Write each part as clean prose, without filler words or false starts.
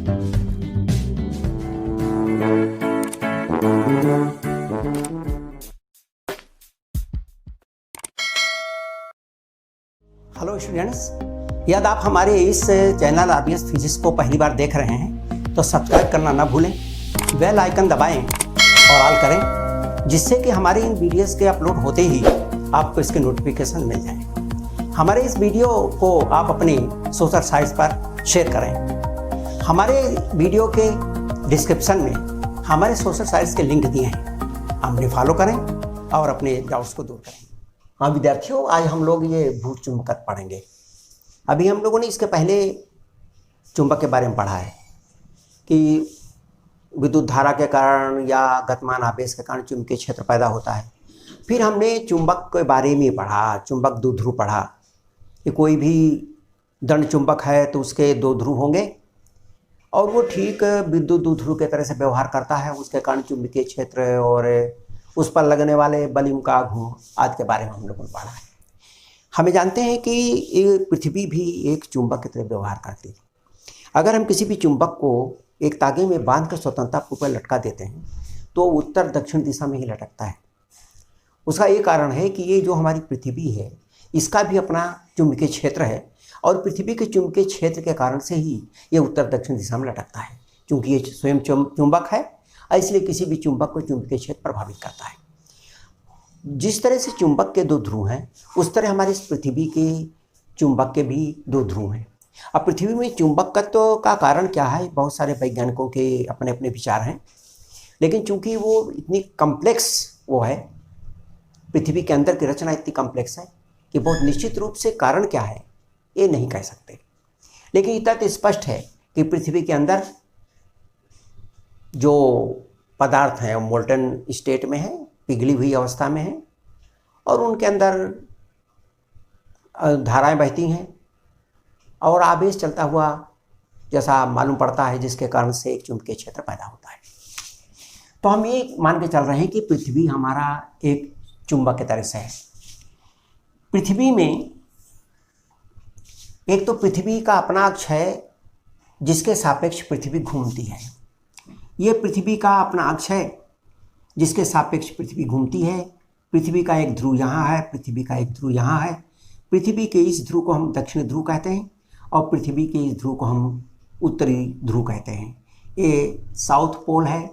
Hello students, यदि आप हमारे इस चैनल आरबीएस फिजिक्स को पहली बार देख रहे हैं तो सब्सक्राइब करना ना भूलें, बेल आइकन दबाएं और ऑल करें, जिससे कि हमारे इन वीडियोस के अपलोड होते ही आपको इसके नोटिफिकेशन मिल जाएं। हमारे इस वीडियो को आप अपने सोशल साइट्स पर शेयर करें। हमारे वीडियो के डिस्क्रिप्शन में हमारे सोशल साइट्स के लिंक दिए हैं, हमें फॉलो करें और अपने डाउट्स को दूर करें। हाँ विद्यार्थियों, आज हम लोग ये भू चुंबकत्व पढ़ेंगे। अभी हम लोगों ने इसके पहले चुंबक के बारे में पढ़ा है कि विद्युत धारा के कारण या गतिमान आवेश के कारण चुंबकीय क्षेत्र पैदा होता है। फिर हमने चुंबक के बारे में पढ़ा, चुंबक द्विध्रुव पढ़ा कि कोई भी दंड चुंबक है तो उसके दो ध्रुव होंगे और वो ठीक विद्युत द्विध्रुव के तरह से व्यवहार करता है। उसके कारण चुंबकीय क्षेत्र और उस पर लगने वाले बलिम का घूम आदि के बारे में हम लोगों ने पढ़ा है। हमें जानते हैं कि ये पृथ्वी भी एक चुंबक की तरह व्यवहार करती है। अगर हम किसी भी चुंबक को एक तागे में बांध कर स्वतंत्रतापूर्वक लटका देते हैं तो उत्तर दक्षिण दिशा में ही लटकता है। उसका ये कारण है कि ये जो हमारी पृथ्वी है इसका भी अपना चुंबकीय क्षेत्र है और पृथ्वी के चुंबकीय क्षेत्र के कारण से ही ये उत्तर दक्षिण दिशा में लटकता है। क्योंकि ये स्वयं चुंबक है, इसलिए किसी भी चुंबक को चुंबकीय क्षेत्र प्रभावित करता है। जिस तरह से चुंबक के दो ध्रुव हैं, उस तरह हमारे इस पृथ्वी के चुंबक के भी दो ध्रुव हैं। अब पृथ्वी में चुंबकत्व का कारण क्या है, बहुत सारे वैज्ञानिकों के अपने अपने विचार हैं, लेकिन चूंकि वो इतनी कम्प्लेक्स वो है, पृथ्वी के अंदर की रचना इतनी कम्प्लेक्स है कि बहुत निश्चित रूप से कारण क्या है ये नहीं कह सकते। लेकिन इतना तो स्पष्ट है कि पृथ्वी के अंदर जो पदार्थ हैं वो मोल्टन स्टेट में है, पिघली हुई अवस्था में है और उनके अंदर धाराएं बहती हैं और आवेश चलता हुआ जैसा मालूम पड़ता है, जिसके कारण से एक चुंबकीय क्षेत्र पैदा होता है। तो हम ये मान के चल रहे हैं कि पृथ्वी हमारा एक चुंबक की तरह से है। पृथ्वी में एक तो पृथ्वी का अपना अक्ष है जिसके सापेक्ष पृथ्वी घूमती है। ये पृथ्वी का अपना अक्ष है जिसके सापेक्ष पृथ्वी घूमती है। पृथ्वी का एक ध्रुव यहाँ है, पृथ्वी का एक ध्रुव यहाँ है। पृथ्वी के इस ध्रुव को हम दक्षिण ध्रुव कहते हैं और पृथ्वी के इस ध्रुव को हम उत्तरी ध्रुव कहते हैं। ये साउथ पोल है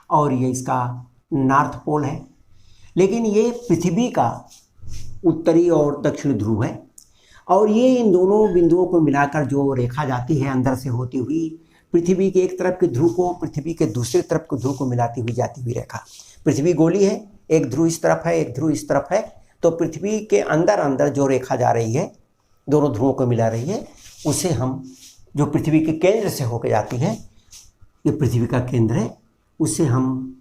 और ये इसका नॉर्थ पोल है। लेकिन ये पृथ्वी का उत्तरी और दक्षिण ध्रुव है और ये इन दोनों बिंदुओं को मिलाकर जो रेखा जाती है अंदर से होती हुई पृथ्वी के एक तरफ के ध्रुव को पृथ्वी के दूसरी तरफ के ध्रुव को मिलाती हुई जाती हुई रेखा। पृथ्वी गोली है, एक ध्रुव इस तरफ है, एक ध्रुव इस तरफ है, तो पृथ्वी के अंदर अंदर जो रेखा जा रही है, दोनों ध्रुवों को मिला रही है, उसे हम जो पृथ्वी के केंद्र से होकर जाती है, ये पृथ्वी का केंद्र है, उसे हम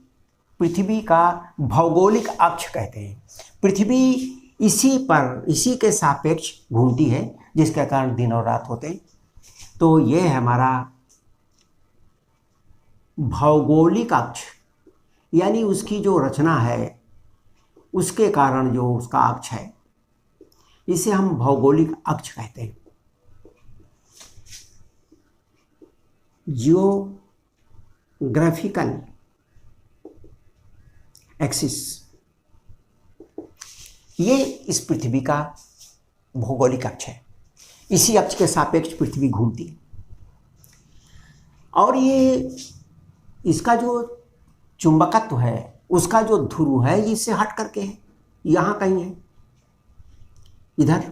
पृथ्वी का भौगोलिक अक्ष कहते हैं। पृथ्वी इसी के सापेक्ष घूमती है, जिसके कारण दिन और रात होते हैं। तो ये है हमारा भौगोलिक अक्ष, यानी उसकी जो रचना है उसके कारण जो उसका अक्ष है, इसे हम भौगोलिक अक्ष कहते हैं। जियोग्राफिकल एक्सिस, ये इस पृथ्वी का भौगोलिक अक्ष है। इसी अक्ष के सापेक्ष पृथ्वी घूमती है और ये इसका जो चुंबकत्व है उसका जो ध्रुव है ये इससे हट करके है, यहाँ कहीं है, इधर।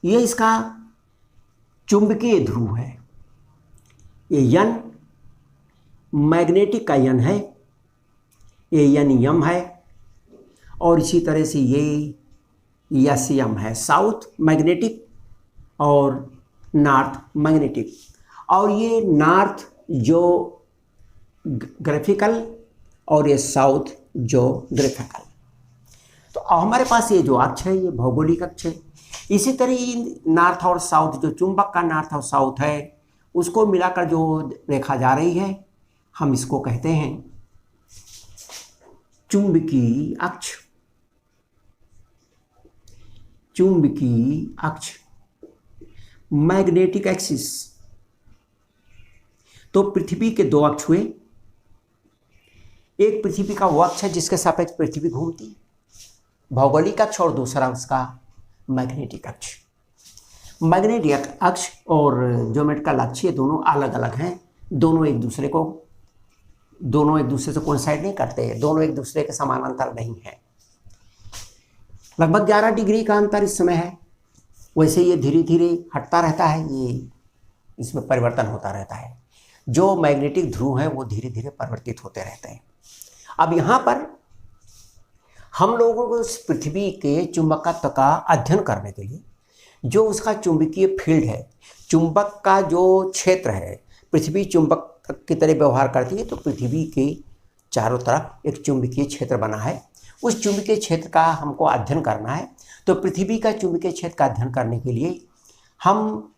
ये इसका चुंबकीय ध्रुव है। ये यन मैग्नेटिक का यन है, ये यन यम है और इसी तरह से ये यस यम है, साउथ मैग्नेटिक और नॉर्थ मैग्नेटिक। और ये नॉर्थ जो ग्राफिकल और ये साउथ जो ग्राफिकल। तो हमारे पास ये जो अक्ष है ये भौगोलिक अक्ष है। इसी तरह नॉर्थ और साउथ, जो चुंबक का नॉर्थ और साउथ है उसको मिलाकर जो रेखा जा रही है, हम इसको कहते हैं चुंबकीय अक्ष। चुंबकीय अक्ष, मैग्नेटिक एक्सिस, तो पृथ्वी के दो अक्ष हुए। एक पृथ्वी का वो अक्ष है जिसके सापेक्ष पृथ्वी घूमती है, भौगोलिक अक्ष, और दूसरा उसका मैग्नेटिक अक्ष। मैग्नेटिक अक्ष और ज्योमेट्रिकल अक्ष ये दोनों अलग अलग हैं, दोनों एक दूसरे से कोइंसाइड नहीं करते, दोनों एक दूसरे के समानांतर नहीं है। लगभग 11 डिग्री का अंतर इस समय है। वैसे ये धीरे धीरे हटता रहता है, ये इसमें परिवर्तन होता रहता है। जो मैग्नेटिक ध्रुव हैं वो धीरे धीरे परिवर्तित होते रहते हैं। अब यहाँ पर हम लोगों को इस पृथ्वी के चुंबकत्व का अध्ययन करने के लिए जो उसका चुंबकीय फील्ड है, चुंबक का जो क्षेत्र है, पृथ्वी चुंबक की तरह व्यवहार करती है, तो पृथ्वी के चारों तरफ एक चुंबकीय क्षेत्र बना है। उस चुंबकीय क्षेत्र का हमको अध्ययन करना है। तो पृथ्वी का चुंबकीय क्षेत्र का अध्ययन करने के लिए हम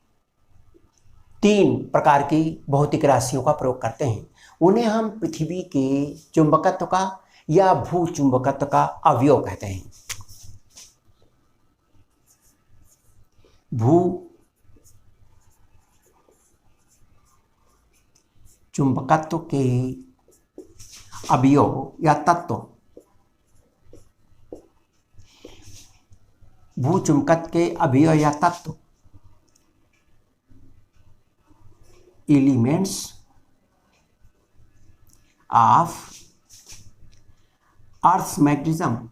3 प्रकार की भौतिक राशियों का प्रयोग करते हैं। उन्हें हम पृथ्वी के चुंबकत्व का या भू चुंबकत्व का अवयव कहते हैं। भू चुंबकत्व के अवयव या तत्व, भू चुंबकत्व के अवयव या तत्व, elements of earth's magnetism,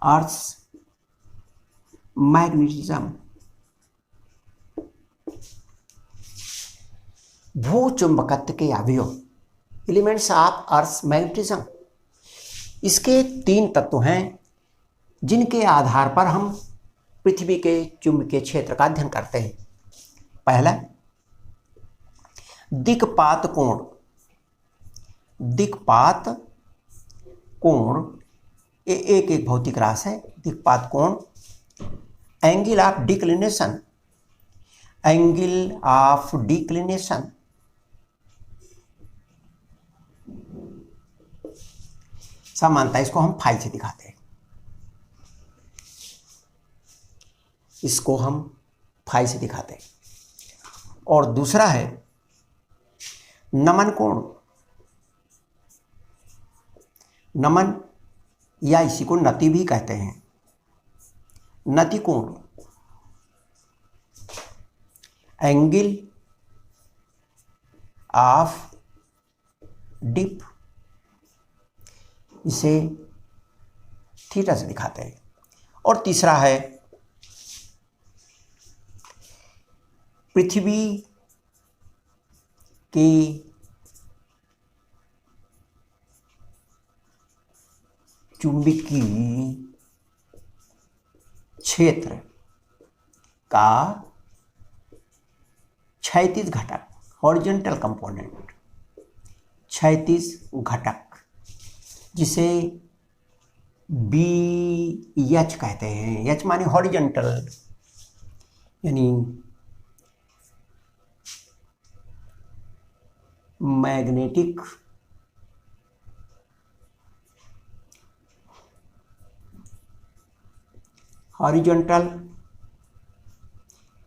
earth's magnetism. भू चुंबकत्व के अवयव, एलिमेंट्स ऑफ अर्थ्स मैग्नेटिज्म, इसके 3 तत्व हैं जिनके आधार पर हम पृथ्वी के चुंबकीय क्षेत्र का अध्ययन करते हैं। पहला, दिक्पात कोण। दिक्पात कोण एक भौतिक राशि है। दिक्पात कोण, angle of declination, angle of declination, समानता, इसको हम फाई से दिखाते हैं। इसको हम फाई से दिखाते हैं। और दूसरा है नमन कोण। नमन या इसी को नति भी कहते हैं। नति कोण, एंगल ऑफ डिप, इसे थीटा से दिखाते हैं। और तीसरा है पृथ्वी के चुंबकीय क्षेत्र का क्षैतिज घटक, हॉरिजॉन्टल कंपोनेंट, क्षैतिज घटक, जिसे BH कहते हैं। एच माने हॉरिजॉन्टल, यानी magnetic horizontal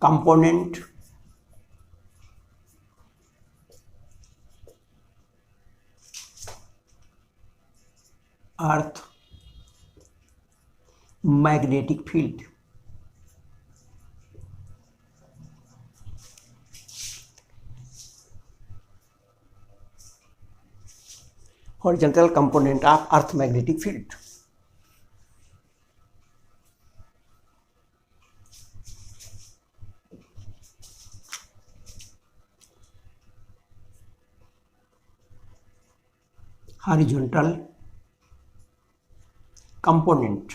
component earth magnetic field. Horizontal component of earth magnetic field. Horizontal component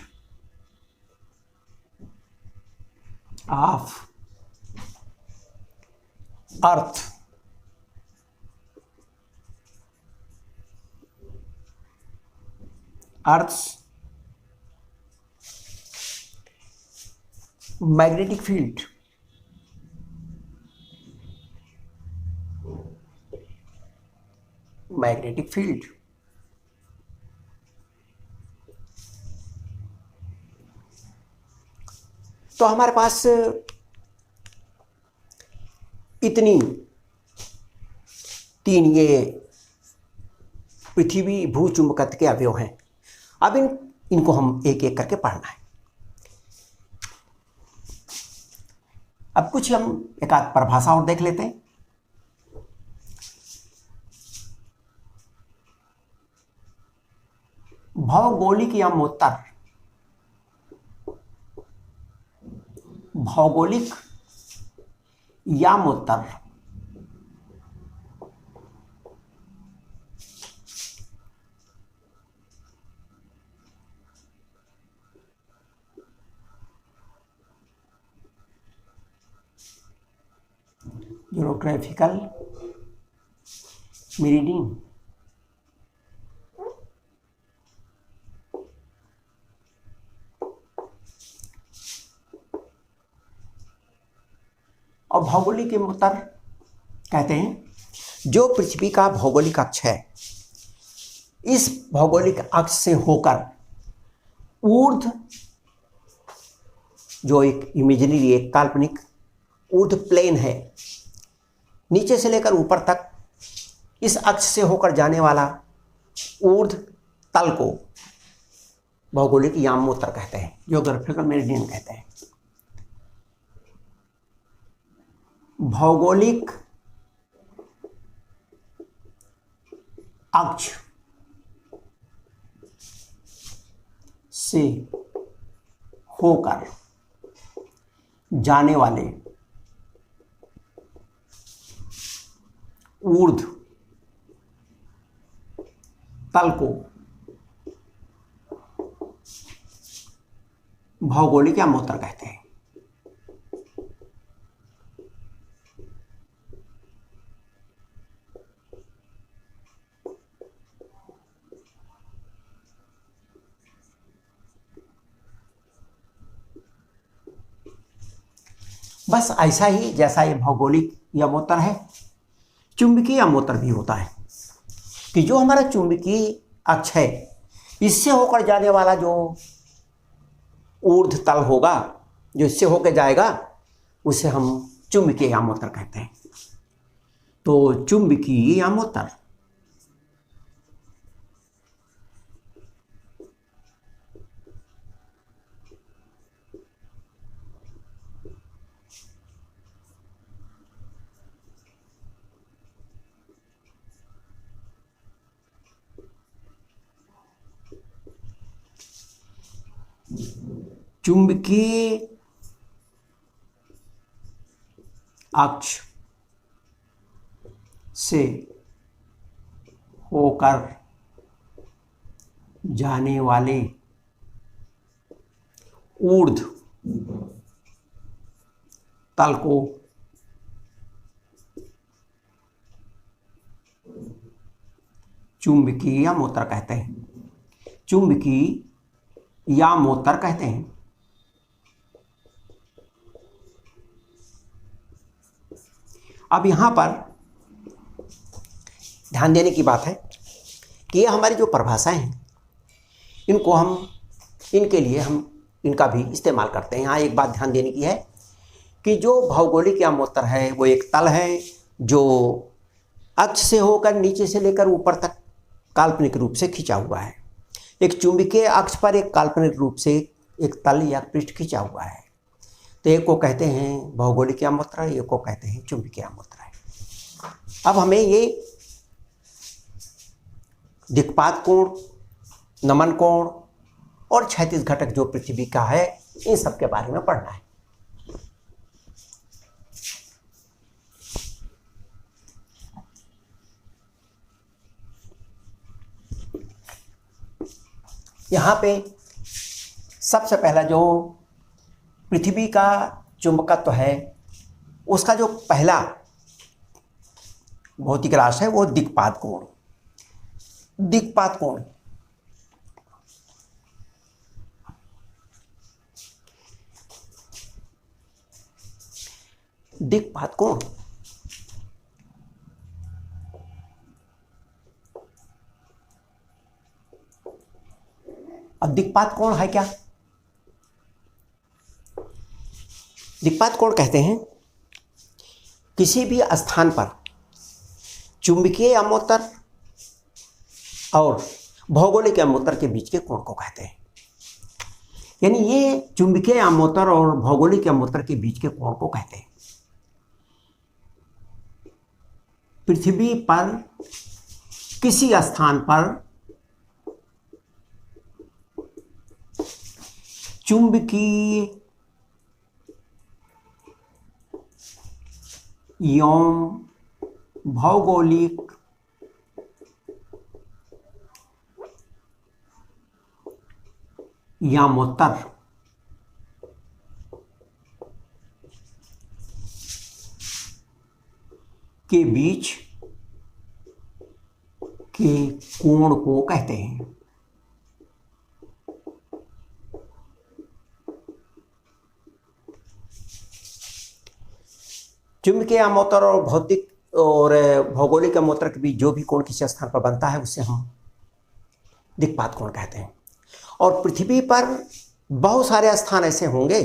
of earth earth's magnetic field. Magnetic field तो हमारे पास इतनी तीन ये पृथ्वी भू चुंबकत्व के अवयव हैं। अब इनको हम एक एक करके पढ़ना है। अब कुछ हम एक आध परिभाषा और देख लेते हैं। भौगोलिक या मोत्तर, भौगोलिक या मोत्तर ज्योग्राफिकल मेरिडियन और भौगोलिक मोत्तर कहते हैं जो पृथ्वी का भौगोलिक अक्ष है, इस भौगोलिक अक्ष से होकर ऊर्ध्व, जो एक इमेजिनरी एक काल्पनिक ऊर्ध्व प्लेन है, नीचे से लेकर ऊपर तक इस अक्ष से होकर जाने वाला ऊर्ध्व तल को भौगोलिक या मोत्तर कहते हैं, ज्योग्राफिकल मेरिडियन कहते हैं। भौगोलिक अक्ष से होकर जाने वाले ऊर्ध्व तल को भौगोलिक या मोत्तर कहते हैं। बस ऐसा ही जैसा ये भौगोलिक या मोत्तर है, चुंबकीय या मोत्तर भी होता है कि जो हमारा चुंबकीय अक्ष है, इससे होकर जाने वाला जो ऊर्ध्व तल होगा, जो इससे होकर जाएगा, उसे हम चुंबकीय या मोत्तर कहते हैं। तो चुंबकीय या मोत्तर चुंबकीय अक्ष से होकर जाने वाले ऊर्ध्व तल को चुंबकीय या मोत्तर कहते हैं। चुंबकीय या मोत्तर कहते हैं। अब यहां पर ध्यान देने की बात है कि ये हमारी जो परिभाषाएं हैं, इनके लिए हम इनका भी इस्तेमाल करते हैं। यहाँ एक बात ध्यान देने की है कि जो भौगोलिक या मोत्तर है वो एक तल है जो अक्ष से होकर नीचे से लेकर ऊपर तक काल्पनिक रूप से खिंचा हुआ है। एक चुंबकीय अक्ष पर एक काल्पनिक रूप से एक तल या पृष्ठ खिंचा हुआ है। तो एक को कहते हैं भौगोलिक या मोत्तर, एक को कहते हैं चुंबकीय या मोत्तर। अब हमें ये दिक्पात कोण, नमन कोण और क्षैतिज घटक जो पृथ्वी का है, इन सब के बारे में पढ़ना है। यहाँ पे सबसे पहला जो पृथ्वी का चुंबकत्व है, उसका जो पहला भौतिक राशि है वो दिक्पात कोण। दिक्पात कोण दिक्पात कोण अब दिक्पात कोण है क्या? दिक्पात कोण कहते हैं किसी भी स्थान पर चुंबकीय अमोत्तर और भौगोलिक अमोत्तर के बीच के कोण को कहते हैं। यानी ये चुंबकीय अमोत्तर और भौगोलिक अमोत्तर के बीच के कोण को कहते हैं। पृथ्वी पर किसी स्थान पर चुंबकीय एवं भौगोलिक यामोत्तर के बीच के कोण को कहते हैं। चुंबकीय अमोत्तर और भौतिक और भौगोलिक अमोत्तर के बीच जो भी कोण किसी स्थान पर बनता है उसे हम दिक्पात कोण कहते हैं। और पृथ्वी पर बहुत सारे स्थान ऐसे होंगे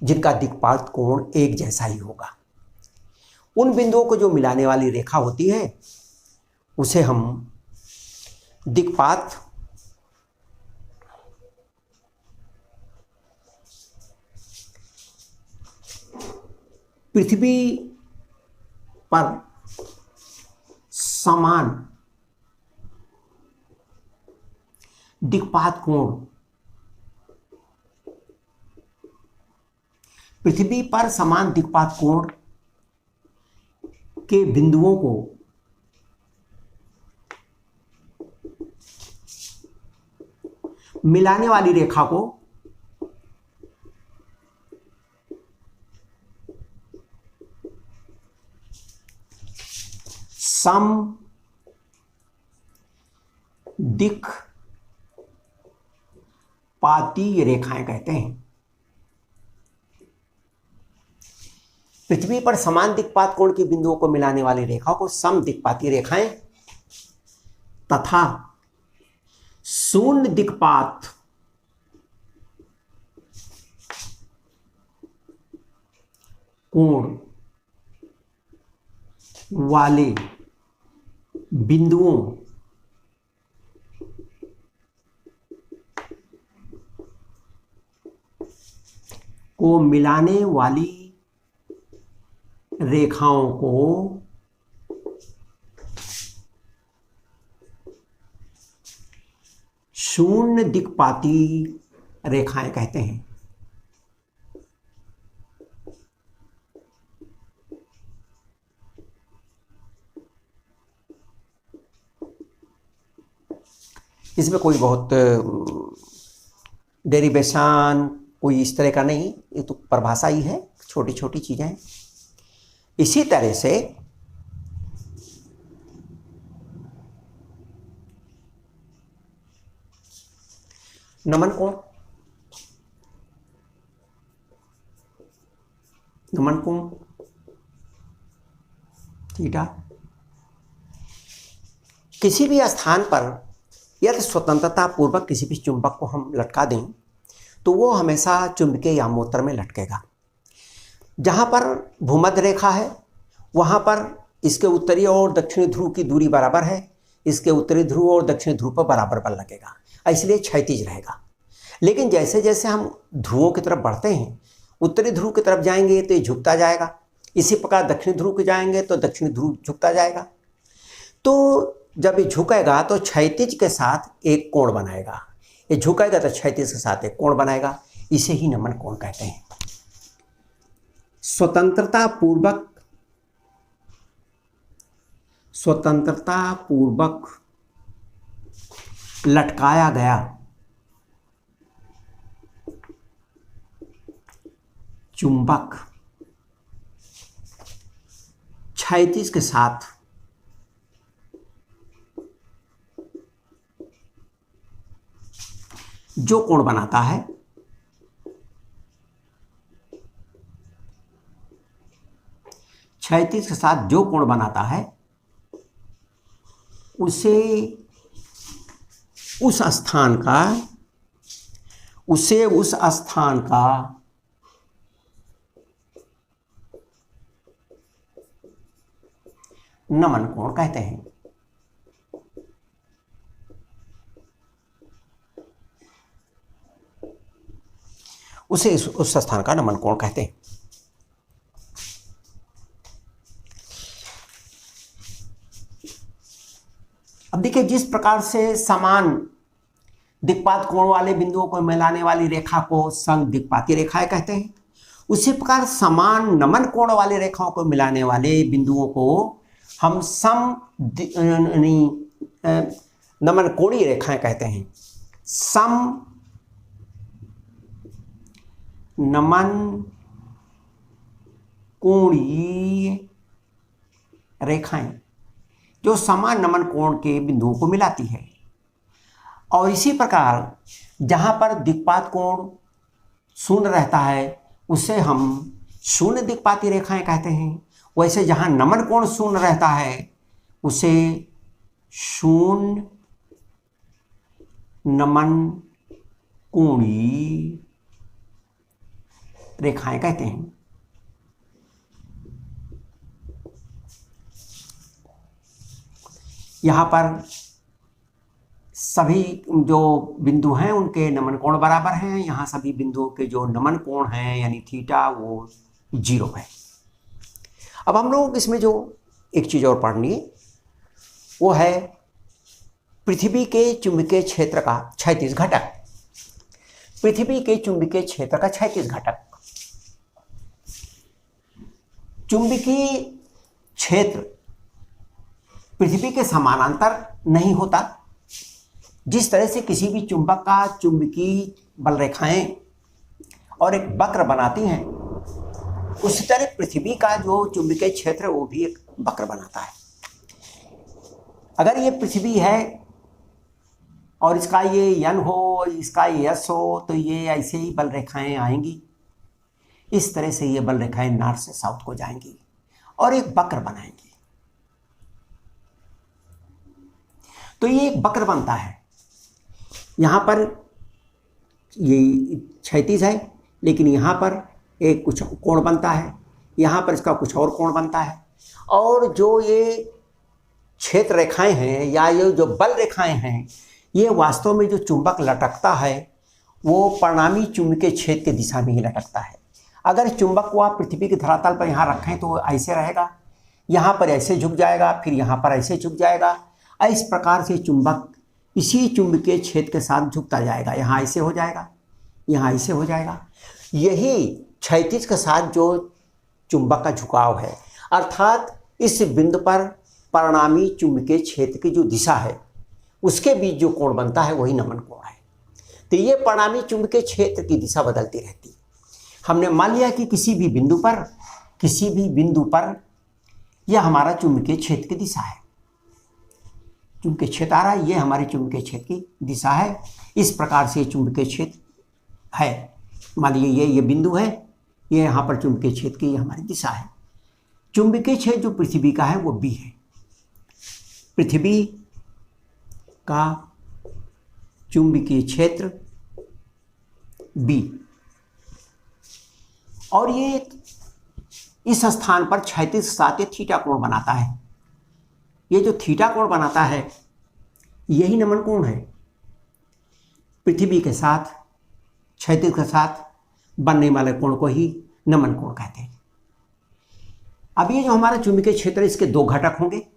जिनका दिक्पात कोण एक जैसा ही होगा। उन बिंदुओं को जो मिलाने वाली रेखा होती है उसे हम दिक्पात पृथ्वी पर समान दिक्पात कोण, पृथ्वी पर समान दिक्पात कोण के बिंदुओं को मिलाने वाली रेखा को सम दिक्पातीय रेखाएं कहते हैं। पृथ्वी पर समान दिक्पात कोण के बिंदुओं को मिलाने वाली रेखा को सम दिक्पातीय रेखाएं तथा शून्य दिक्पात कोण वाले बिंदुओं को मिलाने वाली रेखाओं को शून्य दिक्पातीय रेखाएं कहते हैं। इसमें कोई बहुत डेरिवेशन कोई इस तरह का नहीं, ये तो परिभाषा ही है, छोटी छोटी चीजें हैं। इसी तरह से नमन कोण, नमन कोण थीटा किसी भी स्थान पर यदि स्वतंत्रता पूर्वक किसी भी चुंबक को हम लटका दें तो वो हमेशा चुंबकीय यामोत्तर में लटकेगा। जहाँ पर भूमध्य रेखा है वहाँ पर इसके उत्तरी और दक्षिणी ध्रुव की दूरी बराबर है, इसके उत्तरी ध्रुव और दक्षिणी ध्रुव पर बराबर बल लगेगा, इसलिए क्षैतिज रहेगा। लेकिन जैसे जैसे हम ध्रुवों की तरफ बढ़ते हैं, उत्तरी ध्रुव की तरफ जाएंगे तो ये झुकता जाएगा, इसी प्रकार दक्षिणी ध्रुव के जाएंगे तो दक्षिणी ध्रुव झुकता जाएगा। तो जब ये झुकेगा तो क्षैतिज के साथ एक कोण बनाएगा, ये झुकेगा तो क्षैतिज के साथ एक कोण बनाएगा, इसे ही नमन कोण कहते हैं। स्वतंत्रता पूर्वक लटकाया गया चुंबक क्षैतिज के साथ जो कोण बनाता है क्षैतिज के साथ जो कोण बनाता है उसे उस स्थान का नमन कोण कहते हैं। उसे उस स्थान का नमन कोण कहते हैं। अब देखिए, जिस प्रकार से समान दिक्पात कोण वाले बिंदुओं को मिलाने वाली रेखा को संग दिक्पाती रेखाएं कहते हैं, उसी प्रकार समान नमन कोण वाले रेखाओं को मिलाने वाले बिंदुओं को हम नमन कोणीय रेखाएं कहते हैं। सम नमन कोणीय रेखाएं जो समान नमन कोण के बिंदुओं को मिलाती है। और इसी प्रकार जहां पर दिक्पात कोण शून्य रहता है उसे हम शून्य दिक्पाती रेखाएं कहते हैं। वैसे जहां नमन कोण शून्य रहता है उसे शून्य नमन कोणीय रेखाएं कहते हैं। यहां पर सभी जो बिंदु हैं उनके नमन कोण बराबर हैं। यहां सभी बिंदुओं के जो नमन कोण हैं यानी थीटा वो 0 है। अब हम लोग इसमें जो एक चीज और पढ़नी है वो है पृथ्वी के चुंबकीय क्षेत्र का क्षैतिज घटक। पृथ्वी के चुंबकीय क्षेत्र का क्षैतिज घटक। चुंबकीय क्षेत्र पृथ्वी के समानांतर नहीं होता। जिस तरह से किसी भी चुंबक का चुंबकीय बल रेखाएं और एक वक्र बनाती हैं, उसी तरह पृथ्वी का जो चुंबकीय क्षेत्र वो भी एक वक्र बनाता है। अगर ये पृथ्वी है और इसका ये यन हो, इसका ये यस हो, तो ये ऐसे ही बल रेखाएं आएंगी। इस तरह से ये बल रेखाएं नॉर्थ से साउथ को जाएंगी और एक वक्र बनाएंगी। तो ये एक वक्र बनता है। यहां पर ये क्षैतिज है, लेकिन यहां पर एक कुछ कोण बनता है, यहां पर इसका कुछ और कोण बनता है। और जो ये क्षेत्र रेखाएं हैं या ये जो बल रेखाएं हैं, ये वास्तव में जो चुंबक लटकता है वो परिणामी चुंबकीय क्षेत्र की दिशा में ही लटकता है। अगर चुंबक को आप पृथ्वी के धरातल पर यहाँ रखें तो ऐसे रहेगा, यहाँ पर ऐसे झुक जाएगा, फिर यहाँ पर ऐसे झुक जाएगा। इस प्रकार से चुंबक इसी चुंबकीय क्षेत्र के साथ झुकता जाएगा। यहाँ ऐसे हो जाएगा, यहाँ ऐसे हो जाएगा। यही क्षैतिज के साथ जो चुंबक का झुकाव है, अर्थात इस बिंदु पर परिणामी चुंबकीय क्षेत्र की जो दिशा है उसके बीच जो कोण बनता है वही नमन कोण है। तो ये परिणामी चुंबकीय क्षेत्र की दिशा बदलती रहती है। हमने मान लिया कि किसी भी बिंदु पर यह हमारा चुंबकीय क्षेत्र की दिशा है। चुंबकीय क्षेत्र आ रहा है, ये हमारे चुंबकीय क्षेत्र की दिशा है। इस प्रकार से चुंबकीय क्षेत्र है। मान लीजिए ये बिंदु है, ये यहाँ पर चुंबकीय क्षेत्र की हमारी दिशा है। चुंबकीय क्षेत्र जो पृथ्वी का है वो बी है। पृथ्वी का चुंबकीय क्षेत्र बी, और ये इस स्थान पर क्षैतिज के साथ थीटा कोण बनाता है। ये जो थीटा कोण बनाता है यही नमन कोण है। पृथ्वी के साथ क्षैतिज के साथ बनने वाले कोण को ही नमन कोण कहते हैं। अब ये जो हमारा चुंबकीय क्षेत्र, इसके दो घटक होंगे।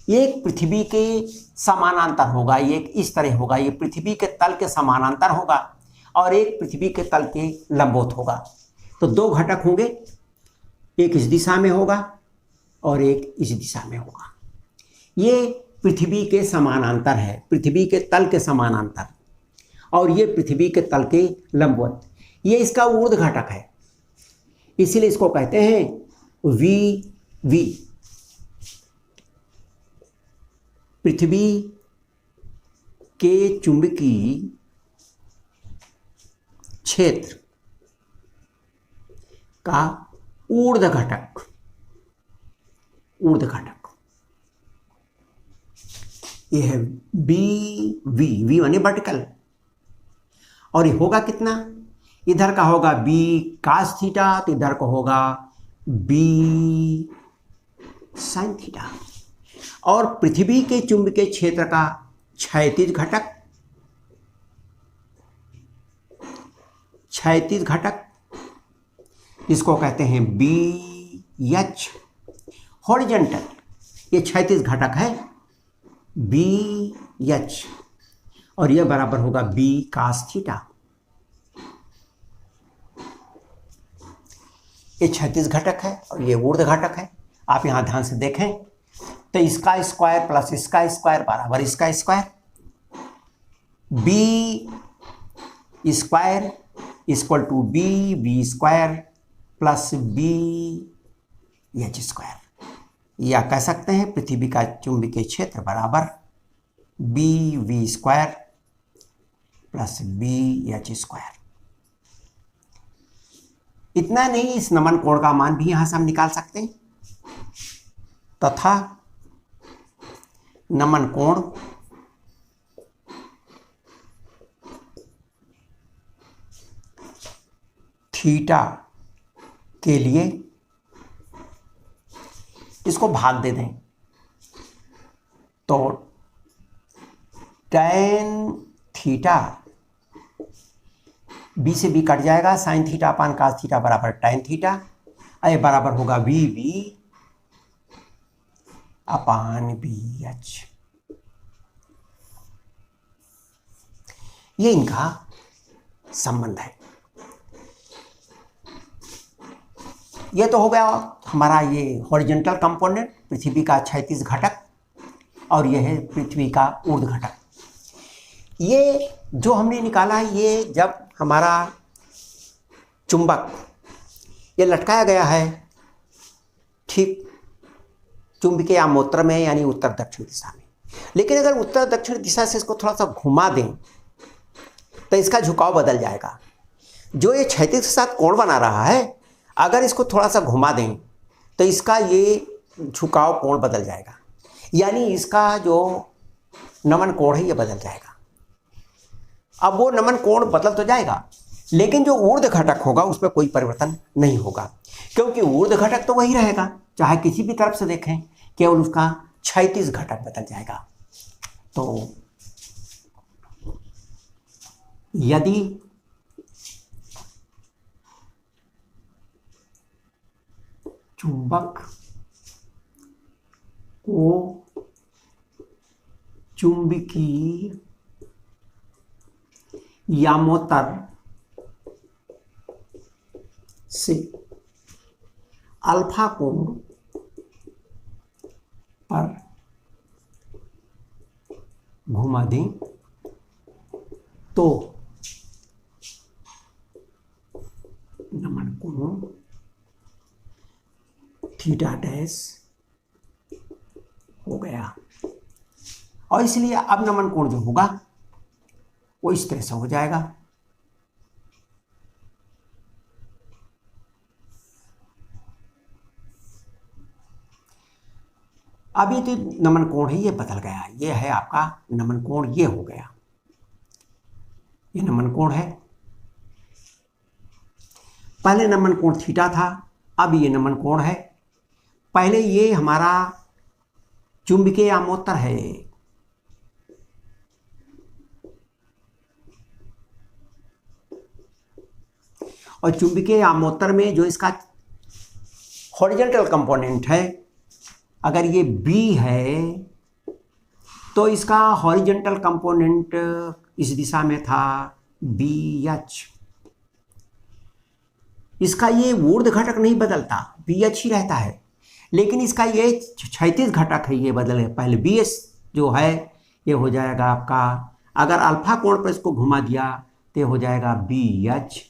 एक पृथ्वी के समानांतर होगा, एक इस तरह होगा, ये पृथ्वी के तल के समानांतर होगा, और एक पृथ्वी के तल के लंबवत होगा। तो दो घटक होंगे, एक इस दिशा में होगा और एक इस दिशा में होगा। ये पृथ्वी के समानांतर है, पृथ्वी के तल के समानांतर, और ये पृथ्वी के तल के लंबवत। ये इसका ऊर्ध्व घटक है, इसीलिए इसको कहते हैं वी वी। पृथ्वी के चुंबकीय क्षेत्र का ऊर्ध्व घटक, ये है बी वी। वी माने वर्टिकल, और ये होगा कितना? इधर का होगा बी कास थीटा, तो इधर का होगा बी साइन थीटा। और पृथ्वी के चुंबकीय क्षेत्र का क्षैतिज घटक इसको कहते हैं बी एच। हॉरिजॉन्टल ये क्षैतिज घटक है बी एच, और यह बराबर होगा बी कास थीटा। ये क्षैतिज घटक है और ये ऊर्ध्व घटक है। आप यहां ध्यान से देखें तो इसका स्क्वायर प्लस इसका स्क्वायर बराबर इसका square, B square equal to B square plus B H square, या कह सकते हैं पृथ्वी का चुंबकीय क्षेत्र बराबर B V square plus B H square. इतना नहीं, इस नमन कोण का मान भी यहां से हम निकाल सकते हैं, तथा नमन कोण थीटा के लिए इसको भाग दे दें तो tan थीटा बी से बी कट जाएगा, sine theta upon cos theta बराबर tan थीटा, ये बराबर होगा V V upon B H. ये इनका संबंध है। ये तो हो गया हमारा ये हॉरिजॉन्टल कंपोनेंट, पृथ्वी का क्षैतिज घटक, और यह है पृथ्वी का ऊर्ध्व घटक। ये जो हमने निकाला है, ये जब हमारा चुंबक ये लटकाया गया है ठीक चुंबकीय आमोत्र में, यानी उत्तर दक्षिण दिशा में, लेकिन अगर उत्तर दक्षिण दिशा से इसको थोड़ा सा घुमा दें तो इसका झुकाव बदल जाएगा। जो ये क्षैतिज के साथ कोण बना रहा है, अगर इसको थोड़ा सा घुमा दें तो इसका ये झुकाव कोण बदल जाएगा, यानी इसका जो नमन कोण है ये बदल जाएगा। अब वो नमन कोण बदल तो जाएगा, लेकिन जो ऊर्ध्व घटक होगा उसमें कोई परिवर्तन नहीं होगा, क्योंकि ऊर्ध्व घटक तो वही रहेगा, चाहे किसी भी तरफ से देखें, केवल उसका क्षैतिज घटक बदल जाएगा। तो यदि चुंबक को चुंबकीय यामोत्तर से अल्फा कोण पर घुमा दें तो नमन कोण थीटा डैश हो गया, और इसलिए अब नमन कोण जो होगा वो इस तरह से हो जाएगा। अब ये तो नमन कोण है ये बदल गया, ये है आपका नमन कोण, ये हो गया, ये नमन कोण है। पहले नमन कोण थीटा था, अब ये नमन कोण है। पहले ये हमारा चुंबकीय आमोत्तर है, और चुंबकीय आमोत्तर में जो इसका हॉरिजॉन्टल कंपोनेंट है, अगर ये B है तो इसका हॉरिजॉन्टल कंपोनेंट इस दिशा में था BH। इसका ये ऊर्ध्व घटक नहीं बदलता, BH ही रहता है, लेकिन इसका ये क्षैतिज घटक है, ये बदल है। पहले BS जो है ये हो जाएगा आपका, अगर अल्फा कोण पर इसको घुमा दिया तो ये हो जाएगा BH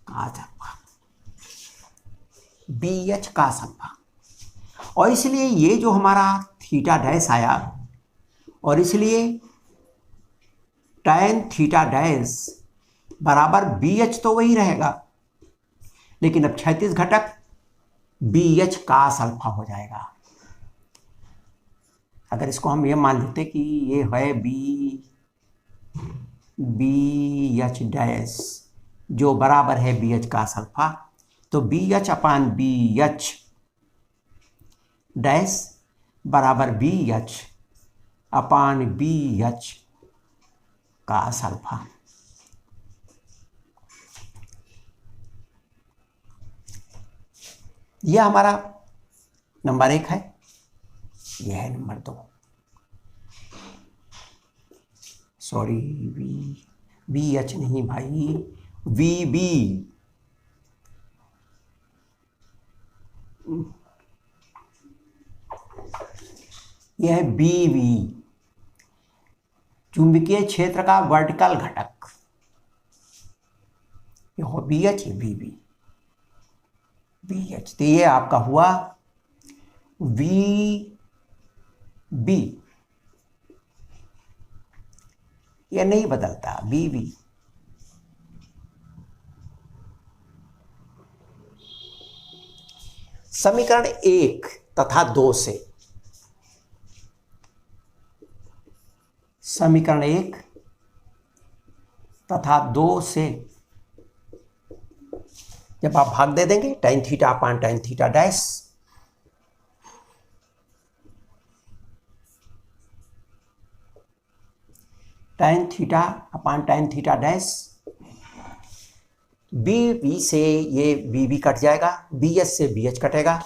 cos alpha, BH cos alpha. और इसलिए ये जो हमारा थीटा डैश आया, और इसलिए tan थीटा डैश बराबर BH तो वही रहेगा, लेकिन अब क्षैतिज घटक BH cos अल्फा हो जाएगा। अगर इसको हम ये मान लेते कि ये है BH डैश जो बराबर है BH cos अल्फा, तो BH अपान BH डैश बराबर BH अपान BH cos अल्फा। यह हमारा नंबर 1 है, यह है नंबर 2। सॉरी, BH नहीं भाई, VB। यह है BB, चुंबकीय क्षेत्र का वर्टिकल घटक। यह हो BH, ये BB। BH तो ये आपका हुआ VB, यह नहीं बदलता, BB। समीकरण 1 तथा 2 से, समीकरण 1 तथा 2 से जब आप भाग दे देंगे tan theta upon tan theta dash, tan theta upon tan theta dash, BB से ये BB कट जाएगा, BH से BH कटेगा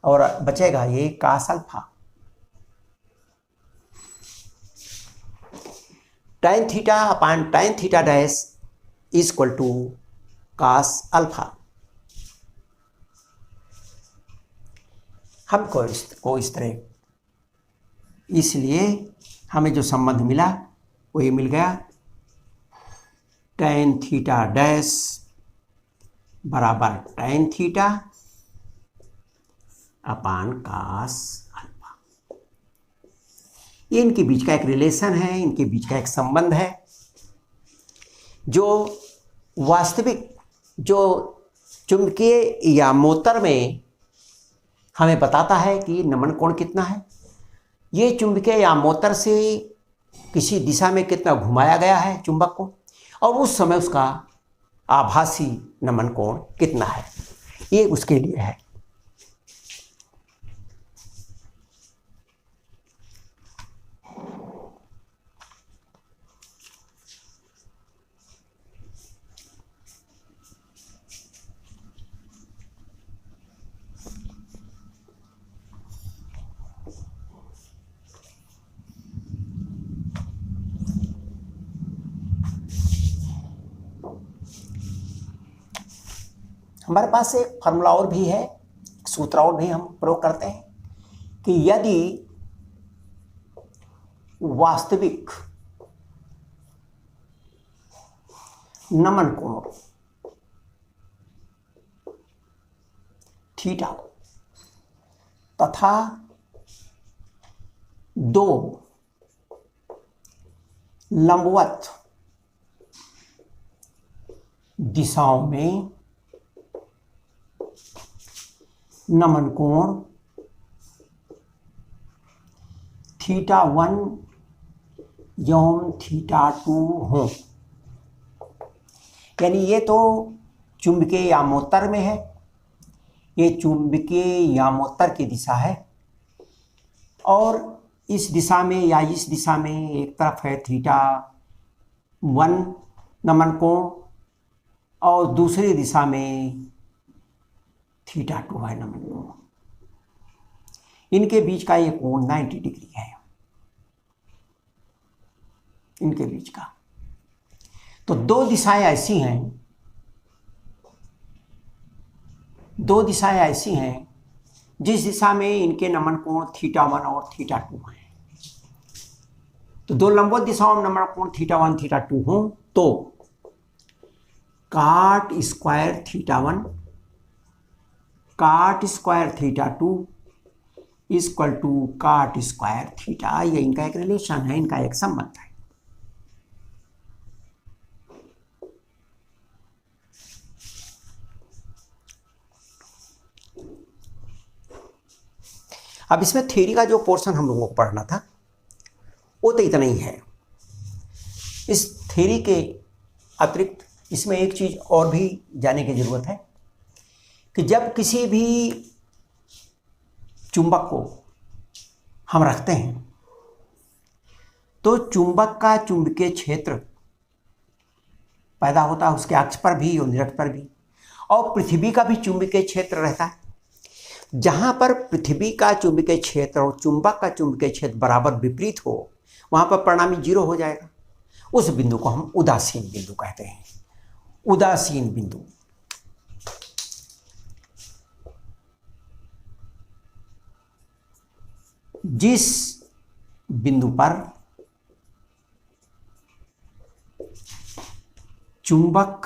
और बचेगा ये cos alpha. tan theta upon tan theta dash equal to cos alpha. हमको इस तरह, इसलिए हमें जो संबंध मिला वो ये मिल गया, tan थीटा डैश बराबर tan theta upon cos alpha. ये इनके बीच का एक रिलेशन है, इनके बीच का एक संबंध है जो वास्तविक, जो चुंबकीय या मोटर में हमें बताता है कि नमन कोण कितना है। ये चुंबकीय या मोटर से किसी दिशा में कितना घुमाया गया है चुंबक को, और उस समय उसका आभासी नमन कोण कितना है, ये उसके लिए है। हमारे पास एक फॉर्मूला और भी है, सूत्र और भी हम प्रयोग करते हैं कि यदि वास्तविक नमन कोण थीटा तथा दो लंबवत दिशाओं में नमन कोण θ1 एवं θ2 हो, यानी ये तो चुंबकीय यामोत्तर में है, ये चुंबकीय यामोत्तर की दिशा है, और इस दिशा में या इस दिशा में एक तरफ है θ1 नमन कोण और दूसरी दिशा में θ2 है नमन कोण। इनके बीच का ये कोण 90 डिग्री है, इनके बीच का। तो दो दिशाएं ऐसी हैं, दो दिशाएं ऐसी हैं जिस दिशा में इनके नमन कोण θ1 और θ2 हैं। तो दो लंबवत दिशाओं में नमन कोण θ1 θ2 हो तो cot square θ1 cot square θ2 equal to cot square theta. ये इनका एक रिलेशन है, इनका एक संबंध है। अब इसमें थ्योरी का जो पोर्शन हम लोगों को पढ़ना था वो तो इतना ही है। इस थ्योरी के अतिरिक्त इसमें एक चीज और भी जानने की जरूरत है कि जब किसी भी चुंबक को हम रखते हैं तो चुंबक का चुंबकीय क्षेत्र पैदा होता है उसके अक्ष पर भी और निरक्ष पर भी, और पृथ्वी का भी चुंबकीय क्षेत्र रहता है। जहां पर पृथ्वी का चुंबकीय क्षेत्र और चुंबक का चुंबकीय क्षेत्र बराबर विपरीत हो वहां पर परिणामी 0 हो जाएगा। उस बिंदु को हम उदासीन बिंदु कहते हैं। उदासीन बिंदु जिस बिंदु पर चुंबक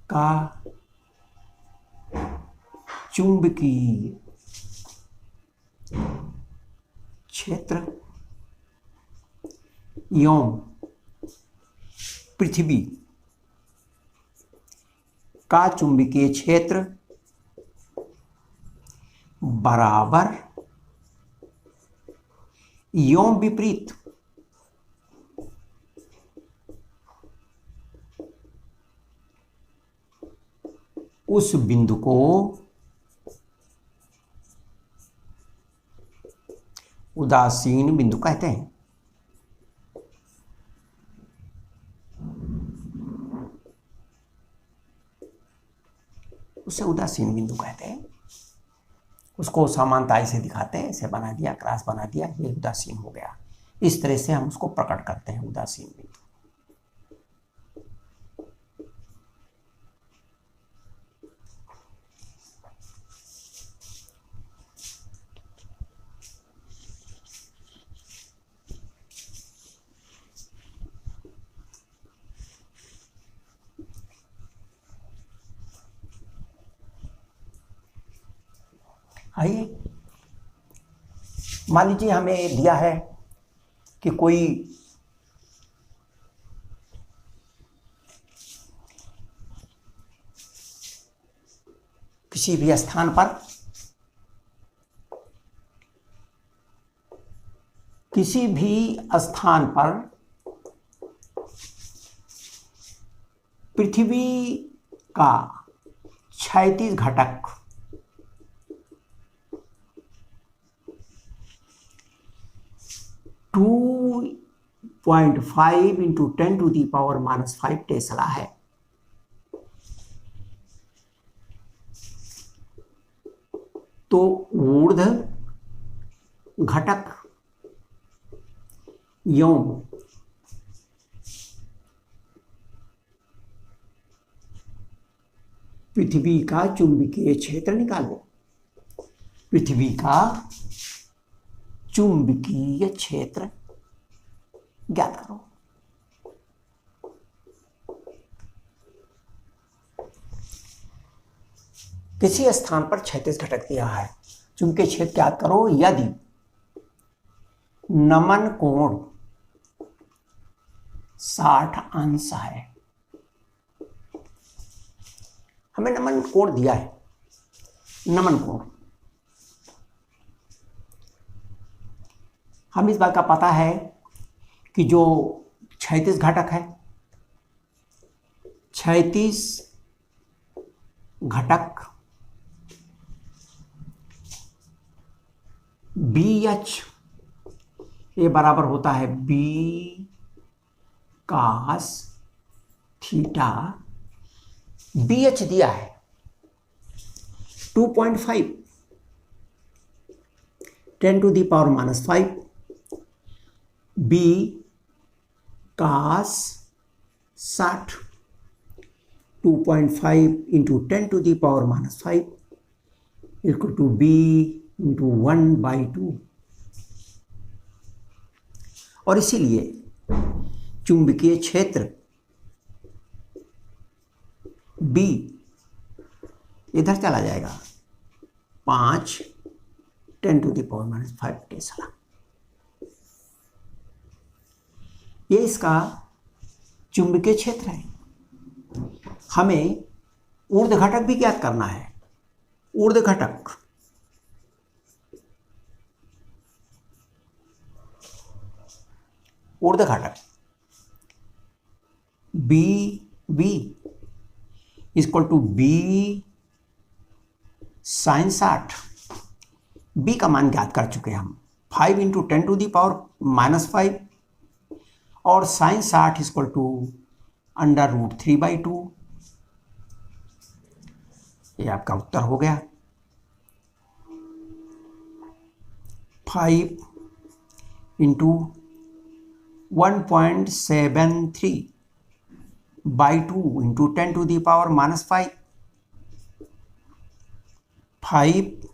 का चुंबकीय क्षेत्र एवं पृथ्वी का चुंबकीय क्षेत्र बराबर एवं विपरीत उस बिंदु को उदासीन बिंदु कहते हैं। उसे उदासीन बिंदु कहते हैं। उसको समानता से दिखाते हैं, ऐसे बना दिया, क्रॉस बना दिया, ये उदासीन हो गया। इस तरह से हम उसको प्रकट करते हैं, उदासीन बिंदु। आइए, मान लीजिए हमें दिया है कि कोई किसी भी स्थान पर पृथ्वी का क्षैतिज घटक 2.5 into 10 to the power minus 5 Tesla है। तो ऊर्ध्व घटक एवं पृथ्वी का चुंबकीय क्षेत्र निकालो। पृथ्वी का चुंबकीय क्षेत्र ज्ञात करो। किसी स्थान पर क्षैतिज घटक दिया है, चुंबकीय क्षेत्र ज्ञात करो यदि नमन कोण 60 अंश है। हमें नमन कोण दिया है, नमन कोण हम इस बात का पता है कि जो क्षैतिज घटक है, क्षैतिज घटक BH ये बराबर होता है B cos थीटा। BH दिया है 2.5 10 to the power minus 5 B cos 60 2.5 into 10 to the power minus 5 equal to B into 1/2। और इसीलिए चुंबकीय क्षेत्र B इधर चला जाएगा 5 10 to the power minus 5 Tesla. ये इसका चुंबकीय क्षेत्र है। हमें ऊर्ध्व घटक भी ज्ञात करना है। ऊर्ध्व घटक B equal to B sin 60 B का मान ज्ञात कर चुके हैं हम, 5 इंटू 10⁻⁻5 और साइन 60 इक्वल टू √3/2। ये आपका उत्तर हो गया। 5 इंटू 1.73/2 इंटू 10⁻⁻5, 5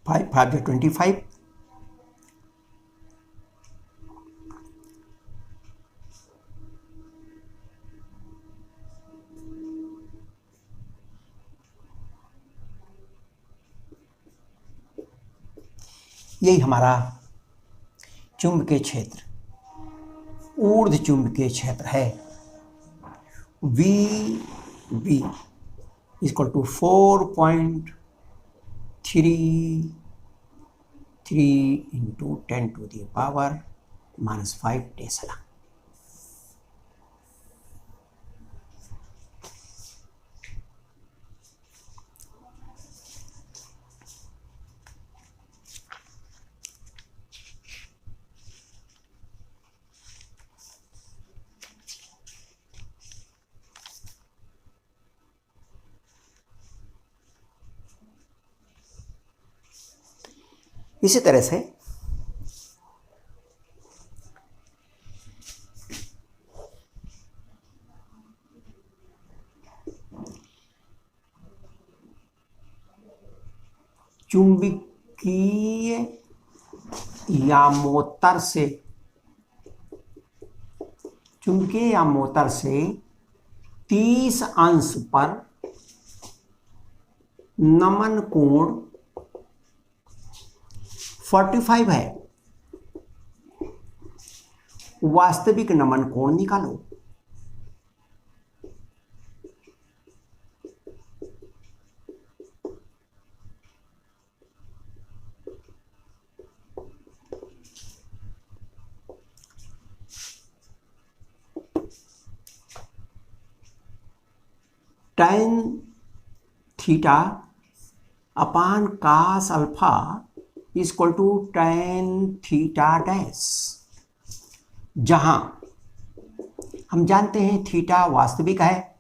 5 जो 25, यही हमारा चुंबकीय क्षेत्र, ऊर्ध्व चुंबकीय क्षेत्र है। VB equal to 4.33 into 10⁻⁻5 tesla. इसी तरह से चुंबकीय यामोत्तर से 30 अंश पर नमन कोण 45 है। वास्तविक नमन कोण निकालो। tan theta upon cos alpha equal to tan theta dash, जहां हम जानते हैं थीटा वास्तविक है,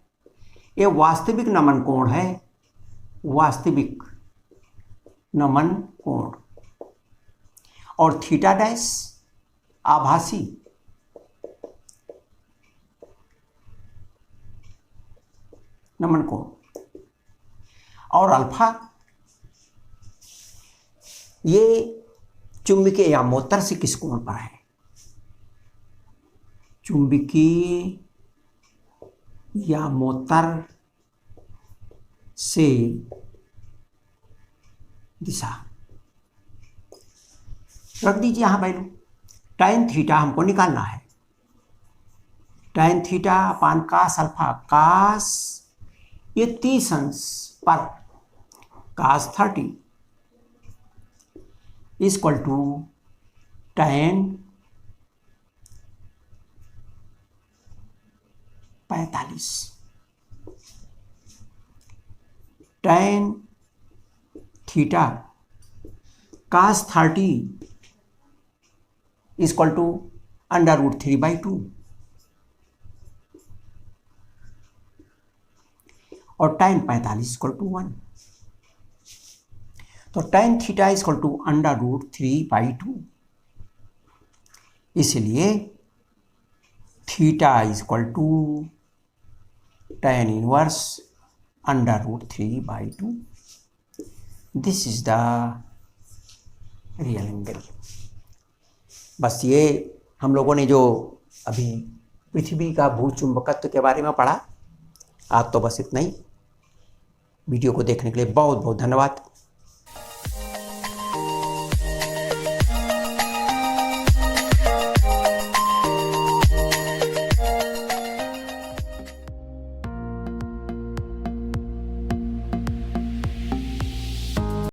ये वास्तविक नमन कोण है, वास्तविक नमन कोण, और थीटा डैश आभासी नमन कोण, और अल्फा ये चुंबकीय यामोत्तर से किस कोण पर है? चुंबकीय यामोत्तर से दिशा रख दीजिए यहां वैल्यू। tan थीटा हमको निकालना है। tan theta upon cos alpha, cos ये 30 अंश पर cos 30 equal to tan 45। tan theta cos 30 equal to √3/2 और tan 45 इक्वल टू 1। तो tan थीटा इक्वल टू √3/2, इसलिए theta equal to tan inverse √3/2। This is the real angle. बस ये हम लोगों ने जो अभी पृथ्वी का भूचुंबकत्व के बारे में पढ़ा, आज तो बस इतना ही। वीडियो को देखने के लिए बहुत बहुत धन्यवाद।